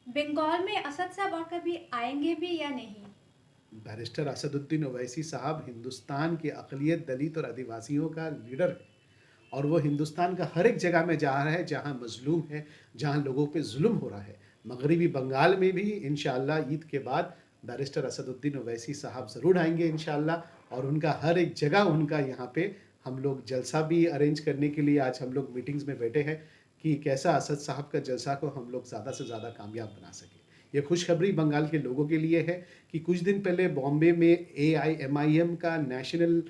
बंगाल में असद साहब और कभी आएंगे भी या नहीं? बैरिस्टर असदुद्दीन ओवैसी साहब हिंदुस्तान के अक़लियत, दलित और आदिवासियों का लीडर है और वो हिंदुस्तान का हर एक जगह में जा रहा है जहाँ मज़लूम है, जहाँ लोगों पे ज़ुल्म हो रहा है। मग़रिबी बंगाल में भी इंशाअल्लाह ईद के बाद बैरिस्टर असदुद्दीन ओवैसी साहब ज़रूर आएँगे इंशाअल्लाह और उनका हर एक जगह उनका यहाँ पे हम लोग जलसा भी अरेंज करने के लिए आज हम लोग मीटिंग्स में बैठे हैं कि कैसा असद साहब का जलसा को हम लोग ज़्यादा से ज़्यादा कामयाब बना सकें। ये खुशखबरी बंगाल के लोगों के लिए है कि कुछ दिन पहले बॉम्बे में AIMIM का नेशनल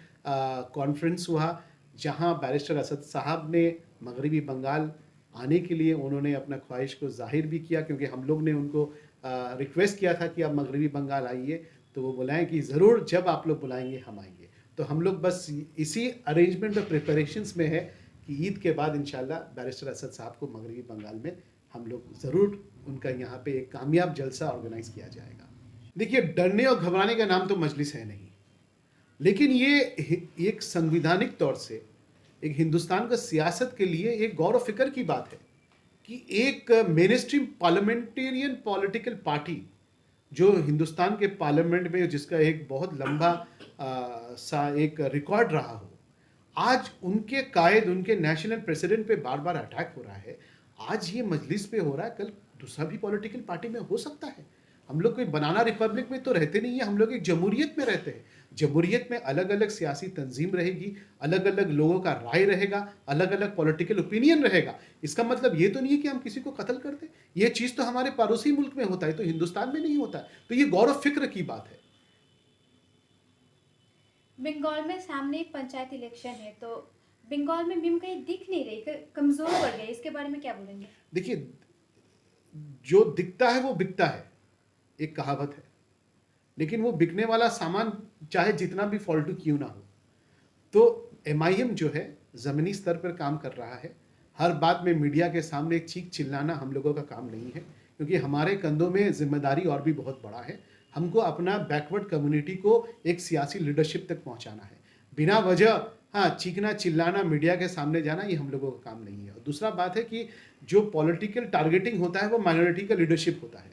कॉन्फ्रेंस हुआ, जहां बैरिस्टर असद साहब ने मगरबी बंगाल आने के लिए उन्होंने अपना ख्वाहिश को ज़ाहिर भी किया, क्योंकि हम लोग ने उनको रिक्वेस्ट किया था कि आप मगरबी बंगाल आइए, तो वो बुलाएं कि ज़रूर जब आप लोग बुलाएंगे हम आएंगे। तो हम लोग बस इसी अरेंजमेंट और प्रिपरेशंस में है कि ईद के बाद इंशाल्लाह बैरिस्टर असद साहब को मगरबी बंगाल में हम लोग ज़रूर उनका यहाँ पे एक कामयाब जलसा ऑर्गेनाइज किया जाएगा। देखिए, डरने और घबराने का नाम तो मजलिस है नहीं, लेकिन ये एक संविधानिक तौर से एक हिंदुस्तान का सियासत के लिए एक गौर और फिक्र की बात है कि एक main stream parliamentarian political party जो हिंदुस्तान के पार्लियामेंट में जिसका एक बहुत लंबा सा एक रिकॉर्ड रहा हो, आज उनके कायद, उनके नेशनल प्रेसिडेंट पे बार बार अटैक हो रहा है। आज ये मजलिस पे हो रहा है, कल दूसरा भी पॉलिटिकल पार्टी में हो सकता है। हम लोग कोई बनाना रिपब्लिक में तो रहते नहीं है, हम लोग एक जमहूरियत में रहते हैं। जमहूरियत में अलग अलग सियासी तंजीम रहेगी, अलग अलग लोगों का राय रहेगा, अलग अलग पॉलिटिकल ओपिनियन रहेगा। इसका मतलब ये तो नहीं है कि हम किसी को कत्ल कर दें। ये चीज़ तो हमारे पड़ोसी मुल्क में होता है, तो हिंदुस्तान में नहीं होता है। तो ये गौर और फिक्र की बात है। बंगाल में सामने एक पंचायत इलेक्शन है, तो बंगाल में मीम कहीं दिख नहीं रही, कमजोर पड़ गई, इसके बारे में क्या बोलेंगे? देखिए, जो दिखता है वो बिकता है, एक कहावत है। लेकिन वो बिकने वाला सामान चाहे जितना भी फॉल्टू क्यों ना हो, तो MIM जो है ज़मीनी स्तर पर काम कर रहा है। हर बात में मीडिया के सामने एक चीख चिल्लाना हम लोगों का काम नहीं है, क्योंकि हमारे कंधों में जिम्मेदारी और भी बहुत बड़ा है। हमको अपना बैकवर्ड कम्युनिटी को एक सियासी लीडरशिप तक पहुंचाना है। बिना वजह हाँ चीखना चिल्लाना, मीडिया के सामने जाना, ये हम लोगों का काम नहीं है। और दूसरा बात है कि जो पॉलिटिकल टारगेटिंग होता है वो माइनॉरिटी का लीडरशिप होता है।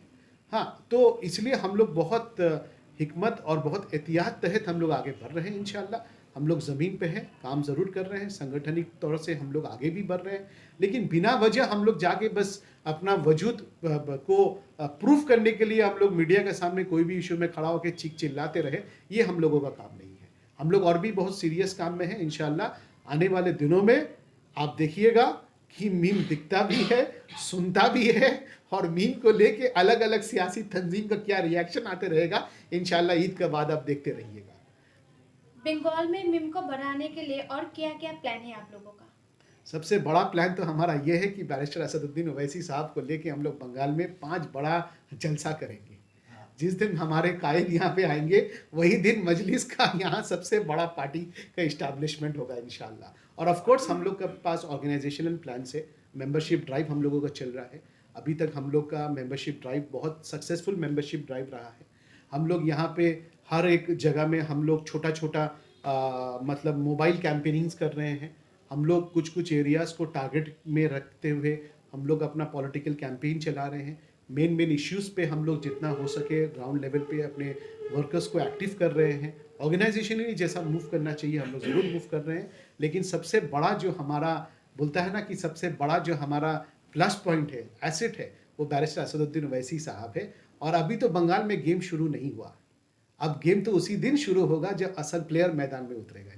हाँ, तो इसलिए हम लोग बहुत हिकमत और बहुत एहतियात तहत हम लोग आगे बढ़ रहे हैं इंशाअल्लाह। हम लोग ज़मीन पे हैं, काम ज़रूर कर रहे हैं, संगठनिक तौर से हम लोग आगे भी बढ़ रहे हैं, लेकिन बिना वजह हम लोग जाके बस अपना वजूद को प्रूफ करने के लिए हम लोग मीडिया के सामने कोई भी इशू में खड़ा होकर चीख चिल्लाते रहे, ये हम लोगों का काम नहीं है। हम लोग और भी बहुत सीरियस काम में हैं। इंशाअल्लाह आने वाले दिनों में आप देखिएगा कि मीम दिखता भी है, सुनता भी है, और मीम को लेके अलग अलग सियासी तंजीम का क्या रिएक्शन आते रहेगा, इंशाअल्लाह ईद के बाद आप देखते रहिएगा। बंगाल में मीम को बढ़ाने के लिए और क्या क्या प्लान है आप लोगों का? सबसे बड़ा प्लान तो हमारा ये है कि बैरिस्टर असदुद्दीन ओवैसी साहब को लेके हम लोग बंगाल में 5 बड़ा जलसा करेंगे। जिस दिन हमारे कायद यहाँ पे आएंगे, वही दिन मजलिस का यहाँ सबसे बड़ा पार्टी का इस्टेब्लिशमेंट होगा इंशाअल्लाह। और ऑफ कोर्स हम लोग के पास ऑर्गेनाइजेशनल प्लान से मेंबरशिप ड्राइव हम लोगों का चल रहा है। अभी तक हम लोग का मेंबरशिप ड्राइव बहुत सक्सेसफुल मेंबरशिप ड्राइव रहा है। हम लोग यहाँ पे हर एक जगह में हम लोग छोटा छोटा मतलब मोबाइल कैंपेनिंग्स कर रहे हैं। हम लोग कुछ कुछ एरियाज़ को टारगेट में रखते हुए हम लोग अपना पॉलिटिकल कैंपेन चला रहे हैं। मेन इश्यूज़ पे हम लोग जितना हो सके ग्राउंड लेवल पे अपने वर्कर्स को एक्टिव कर रहे हैं। ऑर्गेनाइजेशनली जैसा मूव करना चाहिए हम लोग ज़रूर मूव कर रहे हैं, लेकिन सबसे बड़ा जो हमारा बोलता है ना कि सबसे बड़ा जो हमारा प्लस पॉइंट है, एसेट है, वो बैरिस्टर असदुद्दीन ओवैसी साहब है। और अभी तो बंगाल में गेम शुरू नहीं हुआ, अब गेम तो उसी दिन शुरू होगा जब असल प्लेयर मैदान में उतरेगा।